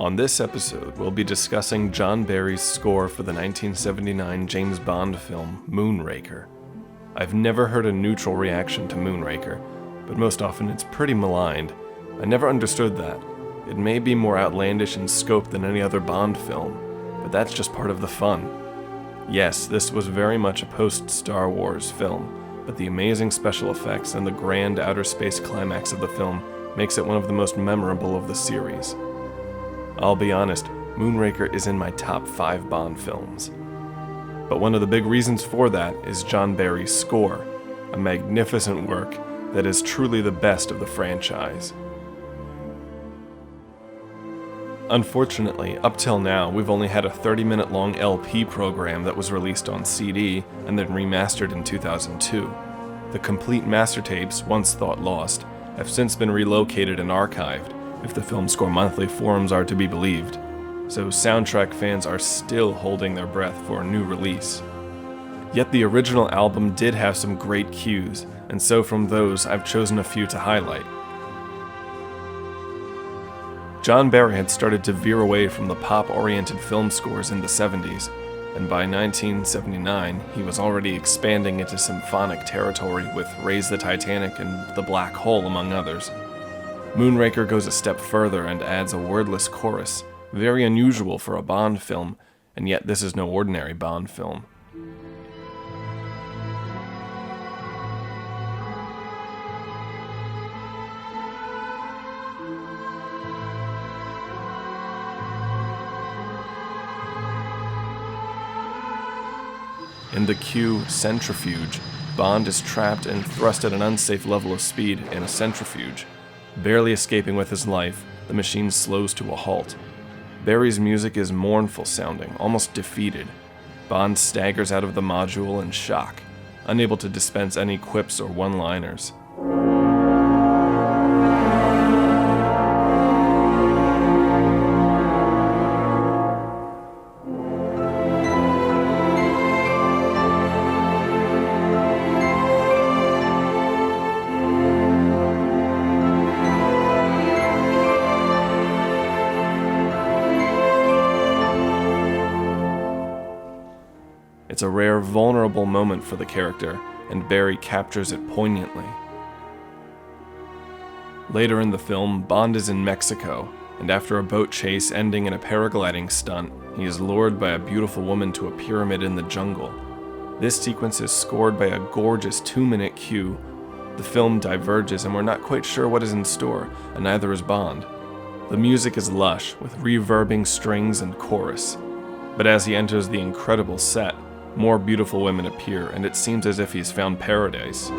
On this episode, we'll be discussing John Barry's score for the 1979 James Bond film, Moonraker. I've never heard a neutral reaction to Moonraker, but most often it's pretty maligned. I never understood that. It may be more outlandish in scope than any other Bond film, but that's just part of the fun. Yes, this was very much a post-Star Wars film, but the amazing special effects and the grand outer space climax of the film makes it one of the most memorable of the series. I'll be honest, Moonraker is in my top 5 Bond films. But one of the big reasons for that is John Barry's score, a magnificent work that is truly the best of the franchise. Unfortunately, up till now, we've only had a 30-minute long LP program that was released on CD and then remastered in 2002. The complete master tapes, once thought lost, have since been relocated and archived, if the Film Score Monthly forums are to be believed, so soundtrack fans are still holding their breath for a new release. Yet the original album did have some great cues, and so from those I've chosen a few to highlight. John Barry had started to veer away from the pop-oriented film scores in the 70s, and by 1979 he was already expanding into symphonic territory with Raise the Titanic and The Black Hole among others. Moonraker goes a step further and adds a wordless chorus, very unusual for a Bond film, and yet this is no ordinary Bond film. In the cue Centrifuge, Bond is trapped and thrust at an unsafe level of speed in a centrifuge. Barely escaping with his life, the machine slows to a halt. Barry's music is mournful sounding, almost defeated. Bond staggers out of the module in shock, unable to dispense any quips or one-liners. It's a rare, vulnerable moment for the character, and Barry captures it poignantly. Later in the film, Bond is in Mexico, and after a boat chase ending in a paragliding stunt, he is lured by a beautiful woman to a pyramid in the jungle. This sequence is scored by a gorgeous 2-minute cue. The film diverges, and we're not quite sure what is in store, and neither is Bond. The music is lush, with reverbing strings and chorus. But as he enters the incredible set, more beautiful women appear, and it seems as if he's found paradise.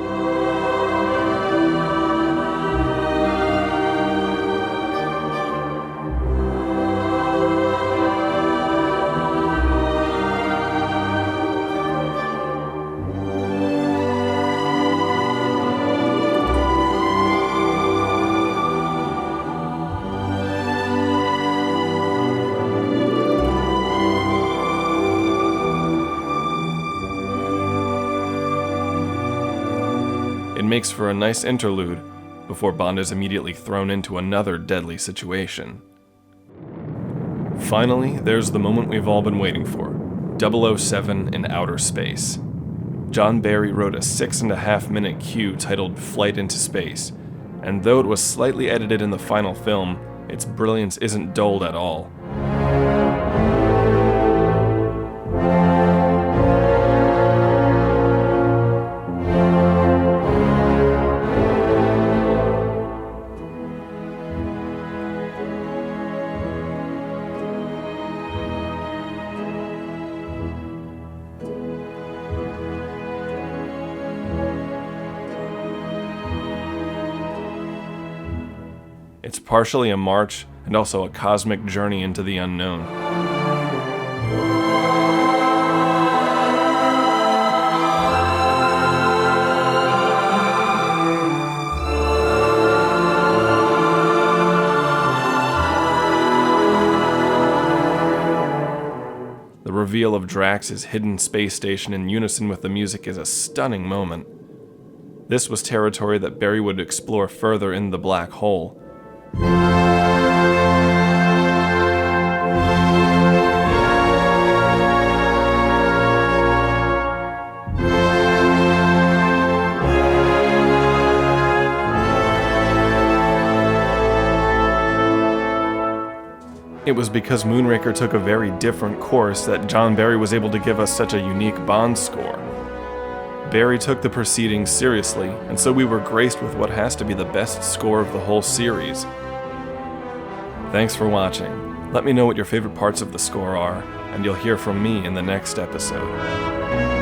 It makes for a nice interlude before Bond is immediately thrown into another deadly situation. Finally, there's the moment we've all been waiting for, 007 in outer space. John Barry wrote a 6.5-minute cue titled Flight into Space, and though it was slightly edited in the final film, its brilliance isn't dulled at all. It's partially a march and also a cosmic journey into the unknown. The reveal of Drax's hidden space station in unison with the music is a stunning moment. This was territory that Barry would explore further in The Black Hole. It was because Moonraker took a very different course that John Barry was able to give us such a unique Bond score. Barry took the proceedings seriously, and so we were graced with what has to be the best score of the whole series. Thanks for watching. Let me know what your favorite parts of the score are, and you'll hear from me in the next episode.